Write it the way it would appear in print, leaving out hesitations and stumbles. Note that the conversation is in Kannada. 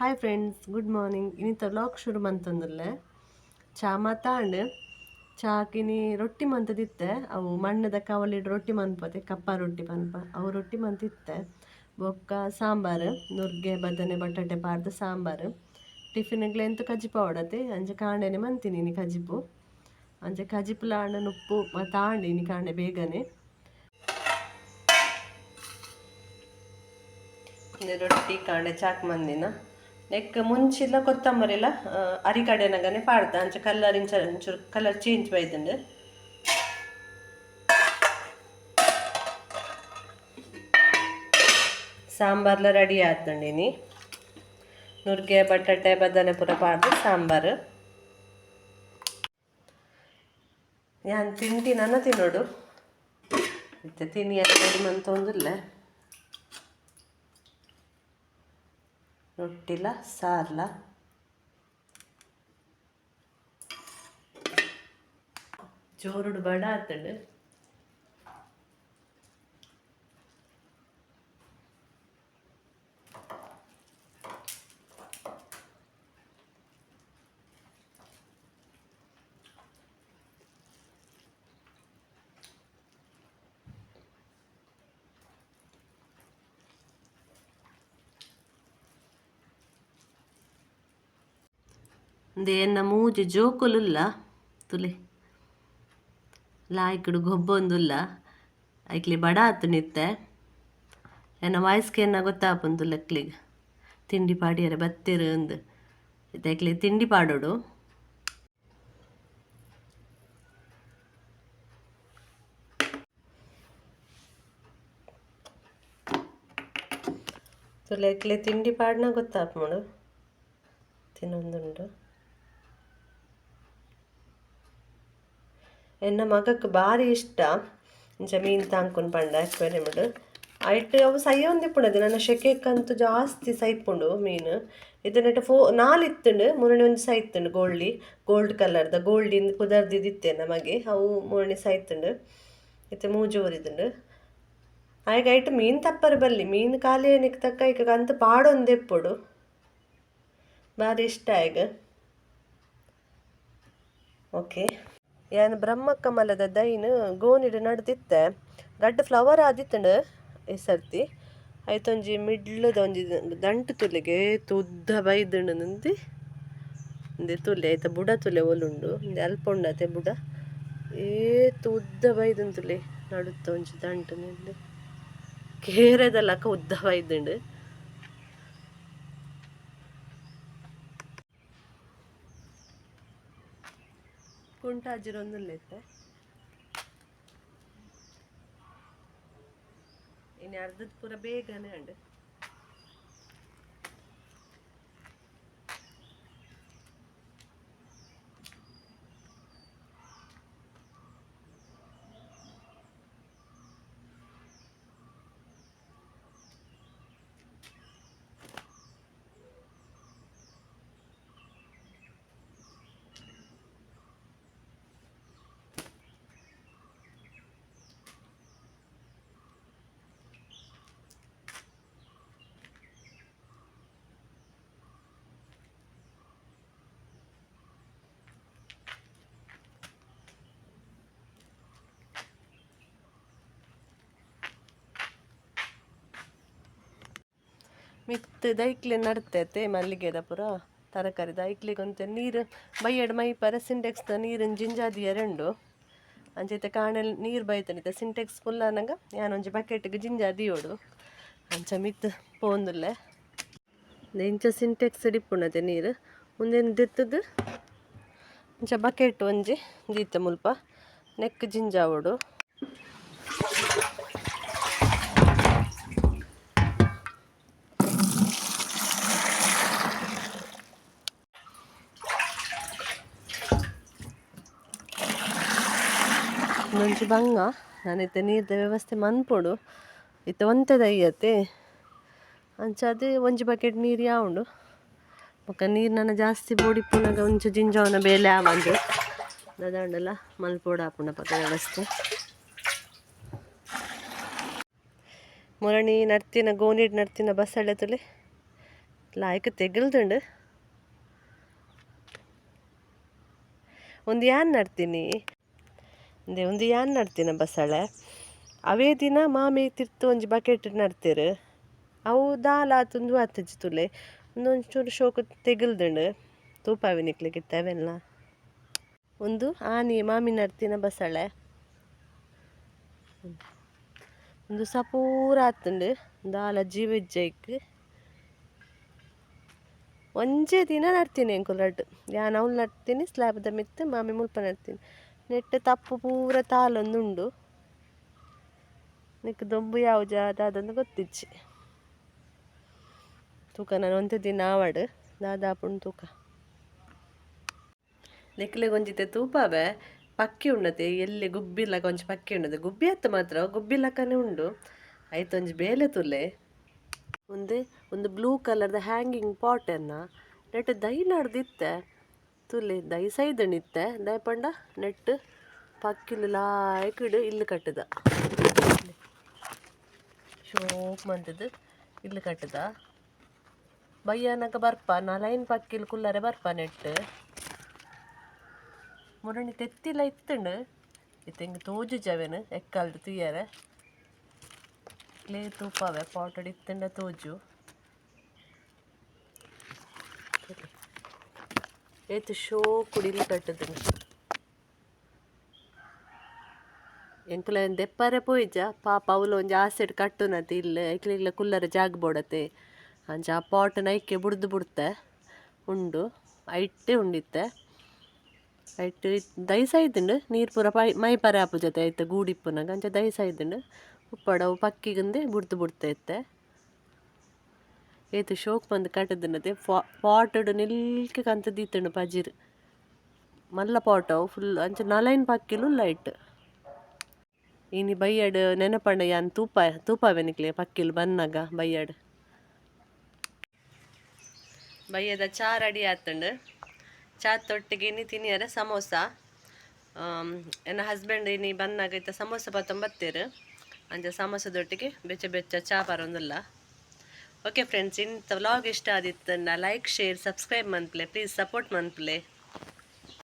Hi friends, good morning. ಇನ್ನಿತ ವ್ಲಾಗ್ ಶುರು ಮಂತಂದುಲ್ಲೆ ಚಾ ಮಾತಾಂಡು ಚಾಕಿನಿ ರೊಟ್ಟಿ ಮಂತದಿತ್ತೆ. ಅವು ಮಣ್ಣದ ಕವಲಿಡ್ ರೊಟ್ಟಿ ಮನ್ಪದೆ, ಕಪ್ಪ ರೊಟ್ಟಿ ಪನ್ಪ ಅವು ರೊಟ್ಟಿ ಮಂತಿತ್ತೆ. ಬೊಕ್ಕ ಸಾಂಬಾರು, ನುರ್ಗೆ ಬದನೆ ಬಟಾಟೆ ಪಾರ್ದು ಸಾಂಬಾರು. ಟಿಫಿನ್ಗೆ ಎಂತ ಕಜಿಪ ಹೊಡತೆ ಅಂಚೆ ಕಾಂಡೆನೆ ಮಂತಿನಿ ಕಜಿಪು. ಅಂಚೆ ಕಜಿಪುಲಾಂಡ ಉಪ್ಪು ತಾಂಡಿನಿ ಕಾಂಡೆ ಬೇಗನೆ ರೊಟ್ಟಿ ಕಾಂಡೆ ಚಾಕ್ ಮಂದಿನ ನೆಕ್ ಮುಂಚಿಲ್ಲ ಕೊತ್ತಂಬರಿಲ್ಲ ಅರಿ ಕಡೆನಾಗನೆ ಪಾಡ್ದ ಅಂಚ ಕಲರ್ ಒಂಚೂರು ಕಲರ್ ಚೇಂಜ್ ಬೈದಂಡು ಸಾಂಬಾರ್ಲ ರೆಡಿ ಆತಂಡಿನಿ. ನುರ್ಗೆ ಬಟಾಟೆ ಬದನೆ ಪೂರ ಪಾಡ್ದು ಸಾಂಬಾರು. ಯಾನ್ ತಿಂಡಿ ನನ್ನ ತಿನ್ನೋಡು ಮತ್ತೆ ತಿನ್ನಿ ರೆಡಿ ಮಂತೊಂದುಲ್ಲ. ರೊಟ್ಟಿಲ ಸಾರ್ಲ ಜೋರುಡು ಬಡ ಆತಂಡು. ದೇನ್ನ ಮೂಜಿ ಜೋಕುಲುಲ್ಲ ತುಲೆ ಲಾಯ್ಕುಡು ಗೊಬ್ಬೊಂದುಲ್ಲ ಐಕ್ಲಿ ಬಡ ಆತು ನಿತ್ತೆ. ಎನ್ನ ವಾಯ್ಸ್ಗೆ ಎನ್ನ ಗೊತ್ತಾಪುಂದು ಲೆಕ್ಲಿಗೆ ತಿಂಡಿ ಪಾಡಿಯರೆ ಬತ್ತೇರು ಅಂದು ಐಕ್ಲಿ ತಿಂಡಿ ಪಾಡೋಡು. ತುಲೆ ಐಕ್ಲಿ ತಿಂಡಿ ಪಾಡ್ನ ಗೊತ್ತಾಪುಂಡು ತಿನ್ನೊಂದುಂಡು. ಎನ್ನ ಮಗಕ್ಕೆ ಭಾರಿ ಇಷ್ಟ ಇಂಚ ಮೀನು ತಾಂಕೊಂಡು ಪಂಡ ಅಕ್ವೇರಿಯಮ್ಡು ಐಟ್ ಅವು ಸೈಯೊಂದಿಪ್ಪುಂಡು. ನನ್ನ ಶೆಕೆಕ್ಕಂತೂ ಜಾಸ್ತಿ ಸೈಪುಂಡು ಮೀನು. ಇದನ್ನೆಟ್ಟು ನಾಲಿತ್ತುಂಡು ಮುರಣಿ ಒಂದು ಸೈತುಂಡು ಗೋಲ್ಡ್ ಕಲರ್ದ ಗೋಲ್ಡಿಂದ ಕುದರ್ದಿದ್ದಿತ್ತೆ ನಮಗೆ ಅವು ಮುರಣಿ ಸೈತುಂಡು. ಇತ್ತೆ ಮೂಜೋರಿದುಂಡು ಆಯ್ಗ ಐಟ್ ಮೀನು ತಪ್ಪರು ಬಲ್ಲಿ ಮೀನು ಖಾಲಿ ಏನಿಗೆ ತಕ್ಕ ಈಗ ಅಂತು ಪಾಡೊಂದೆಪ್ಪುಡು ಭಾರಿ ಇಷ್ಟ ಈಗ. ಓಕೆ ಏನು ಬ್ರಹ್ಮಕಮಲದ ದೈನು ಗೋನಿಡು ನಡ್ದಿತ್ತೆ ಗಡ್ಡ ಫ್ಲವರ್ ಆದಿತ್ತಂಡು ಈ ಸರ್ತಿ ಆಯ್ತೊಂಜಿ ಮಿಡ್ಲದ ಒಂಜಿ ದಂಟು ತುಲೆಗೆ ತುದ್ದ ಬೈದುಂಡು ನಂದಿ ಒಂದೆ ತುಲೆ ಆಯ್ತ ಬುಡ ತುಲೆ ಒಲುಂಡು ಒಂದೆ ಅಲ್ಪ ಉಂಡತೆ ಬುಡ ಉದ್ದ ಬೈದುಂಡು ತುಲೆ ನಡುತ್ತ ಒಂಜಿ ದಂಟು ನಿಂದು ಕೇರದಲ್ಲಕ ಉದ್ದ ಬೈದುಂಡು. ಕುಂಟಾಜಿರೊಂದುಲ್ಲೆತ್ತೆ ಇನ್ನು ಅರ್ಧದ ಪೂರ ಬೇಗನೆ ಉಂಡು. ಮಿತ್ತು ದೈಕ್ಲೆ ನಡ್ತೈತೆ ಮಲ್ಲಿಗೆದ ಪುರ ತರಕಾರಿ ದೈಕ್ಲಿಗೊಂತೆ ನೀರು ಬೈಯಡ್ ಮೈ ಪರ ಸಿಂಟೆಕ್ಸ್ದ ನೀರಿನ ಜಿಂಜಾದಿ ಎರಡು ಅಂಚೈತೆ ಕಾಣೆಲ್ ನೀರು ಬೈತನಿತ್ತೆ ಸಿಂಟೆಕ್ಸ್ ಫುಲ್ ಅನ್ನಂಗ ಯಾನೊಂಜಿ ಬಕೆಟ್ಗೆ ಜಿಂಜಾದಿಯೋಡು ಅಂಚ ಮಿತ್ತು ಪೋಂದುಲ್ಲೆ ಇಂಚ ಸಿಂಟೆಕ್ಸ್ ಡಿಪ್ಪುಣತೆ ನೀರು ಮುಂದೇನು ದಿತ್ತದು ಇಂಚ ಬಕೆಟ್ ಒಂಜಿ ದೀತ ಮುಲ್ಪ ನೆಕ್ ಜಿಂಜಾವೋಡು. ಒಂಜಿ ಬಂಗ ನಾನಿತ್ತೆ ನೀರ್ದ ವ್ಯವಸ್ಥೆ ಮನ್ಪೊಡು ಇತ್ತೆ ಒಂತೆದ ಅಯ್ಯತ್ತೆ ಅಂಚ ಅದು ಒಂಜಿ ಬಕೆಟ್ ನೀರು ಯಾವುಂಡು ಬೊಕ್ಕ ನೀರು ನನ್ನ ಜಾಸ್ತಿ ಬೋಡಿಪ್ಪುನಾಗ ಒಂಚು ಜಿಂಜವನ ಬೇಲೆ ಆವಂದು ದಾಂಡಲ ಮಲ್ಪೋಡು ಆಪುಂಡ ಪಕ್ಕ ವ್ಯವಸ್ಥೆ. ಮುರಣಿ ನಡ್ತಿನ ಗೋಣಿಡ್ ನಡ್ತಿನ ಬಸಳೆ ತುಲೆ ಲಾಯ್ಕ್ ತೆಗಲ್ದುಂಡು ಒಂದು ಯಾನ್ ನಡ್ತೀನಿ ಒಂದು ಯಾನ್ ನಡ್ತೀನಿ ಬಸಳೆ ಅವೇ ದಿನ ಮಾಮಿ ತಿರ್ತು ಒಂಜಿ ಬಕೆಟ್ ನಡ್ತೇರು ಅವು ದಾಲ ಆತುಂದು ಆತಜ್ಜಿ ತುಲೆ ಒಂದೊಂಚೂರು ಶೋಕು ತೆಗಲ್ದುಂಡು ತೂಪಾವೆ ನಿಕ್ಲಿಕ್ಕೆ ಅವೆಲ್ಲ ಒಂದು ಆನಿ ಮಾಮಿ ನಡ್ತಿನ ಬಸಳೆ ಒಂದು ಸಪೂರ ಆತುಂಡು ದಾಲ ಜೀವಜ್ಜೈಕ್ ಒಂಜೇ ದಿನ ನಡ್ತೀನಿ ಎಂಕುಲಡ್ ಯಾನ್ ಅವ್ಲು ನಡ್ತೀನಿ ಸ್ಲ್ಯಾಬ್ದ ಮಿತ್ತು ಮಾಮಿ ಮುಲ್ಪ ನಡ್ತೀನಿ ನೆಟ್ಟು ತಪ್ಪು ಪೂರ ತಾಲೊಂದುಂಡು ನಿಕ್ ದೊಂಬು ಯಾವ ಜಾದ ಅದೊಂದು ಗೊತ್ತಿಜ್ಜಿ ತೂಕ ನಾನು ಒಂದೇ ದಿನ ಆವಡ್ ದಾದಾಪುಂಡು ತೂಕ ನಿಕ್ಲೆ ಗೊಂಜಿತೆ ತೂಪಾವೆ ಪಕ್ಕಿ ಉಂಡತೆ ಎಲ್ಲಿ ಗುಬ್ಬಿಲ್ಲ ಕೊಂಚ ಪಕ್ಕಿ ಉಂಡದೆ ಗುಬ್ಬಿ ಅತ್ತ ಮಾತ್ರ ಗುಬ್ಬಿಲ್ಲಕ್ಕನೆ ಉಂಡು ಐತೊಂಜಿ ಬೇಲೆ ತುಲೆ ಒಂದು ಬ್ಲೂ ಕಲರ್ದ ಹ್ಯಾಂಗಿಂಗ್ ಪಾಟನ್ನ ನೆಟ್ಟು ದೈಲಾಡ್ದಿತ್ತೆ ತುಲೆ ದೈ ಸೈದಣಿತ್ತೆ ದಯಪಂಡ ನೆಟ್ಟು ಪಕ್ಕಿಲು ಲಾಯ್ಕಿಡು ಇಲ್ಲಿ ಕಟ್ಟದ ಶೋಕ್ ಮಂತದ್ದು ಇಲ್ಲಿ ಕಟ್ಟದ ಬಯ್ಯನಕ ಬರ್ಪ ನಾ ಲೈನ್ ಪಕ್ಕಿಲು ಕುಲ್ಲರೆ ಬರ್ಪ ನೆಟ್ಟು ಮುರಣಿ ತೆತ್ತಿಲ ಇತ್ತಂಡು ಇತ್ತಂಗೆ ತೋಜು ಜವೆನು ಎಕ್ಕಲ್ದು ತುಯ್ಯರೆ ಕ್ಲೇ ತೂಪಾವೆ ಪಾಟಡ್ ಇತ್ತಂಡ ತೋಜು ಏತು ಶೋ ಕುಡಿಲಿ ಕಟ್ಟದನು ಎಂಕುಲ ದೆಪ್ಪರೆ ಪೋಯ್ಜ ಪಾಪ ಅವಳು ಒಂಜಿ ಆಸೆಡ್ ಕಟ್ಟುನತಿ ಇಲ್ಲ ಐಕ್ಲಿಗ್ಲ ಕುಲ್ಲರ ಜಾಗ ಬೋಡತೆ ಅಂಚ ಆ ಪಾಟ್ನ ಐಕ್ಕೆ ಬುಡ್ದು ಬಿಡ್ತೆ ಉಂಡು ಐಟ್ಟೆ ಉಂಡಿತ್ತೆ ಐಟ್ಟು ದೈಸಾಯ್ದುಂಡು ನೀರು ಪೂರ ಮೈ ಪರೆ ಆಪು ಜೊತೆ ಐತೆ ಗೂಡಿಪ್ಪುನಾಗ ಅಂಚ ದೈಸಾಯ್ದುಂಡು ಉಪ್ಪಡವು ಪಕ್ಕಿಗಂದೆ ಬುಡ್ದು ಬಿಡ್ತೈತೆ ಏತು ಶೋಕ್ ಬಂದು ಕಟ್ಟದನತೆ ಪಾಟಡು ನಿಲ್ಕೆ ಕಂತ ದೀತಂಡು ಪಜಿರ್ ಮಲ್ಲ ಪಾಟವು ಫುಲ್ ಅಂಚ ನಲೈನ್ ಪಕ್ಕಿಲು ಲೈಟ್ ಇನಿ ಬಯ್ಯಡ್ ನೆನಪಂಡ ಯಾನ್ ತೂಪಾವೆ ನಿಕ್ಲೆ ಪಕ್ಕಿಲು ಬನ್ನಾಗ ಬಯ್ಯದ ಚಾ ರೆಡಿ ಆತಂಡು ಚಾ ತೊಟ್ಟಿಗೆ ಇನಿ ತಿನಿಯರ ಸಮೋಸ ನನ್ನ ಹಸ್ಬೆಂಡ್ ಇನಿ ಬನ್ನಾಗ ಇತ್ತ ಸಮೋಸ ಬತ್ತೇರು ಅಂಚ ಸಮೋಸದೊಟ್ಟಿಗೆ ಬೆಚ್ಚ ಚಾ ಪರೊಂದುಲ್ಲ. ಓಕೆ ಫ್ರೆಂಡ್ಸ್, ಇಂಥ ವ್ಲಾಗ್ ಇಷ್ಟ ಆದಿತ್ತನ್ನ ಲೈಕ್ ಶೇರ್ ಸಬ್ಸ್ಕ್ರೈಬ್ ಮನ್ಪಲೆ, ಪ್ಲೀಸ್ ಸಪೋರ್ಟ್ ಮನ್ಪಲೆ.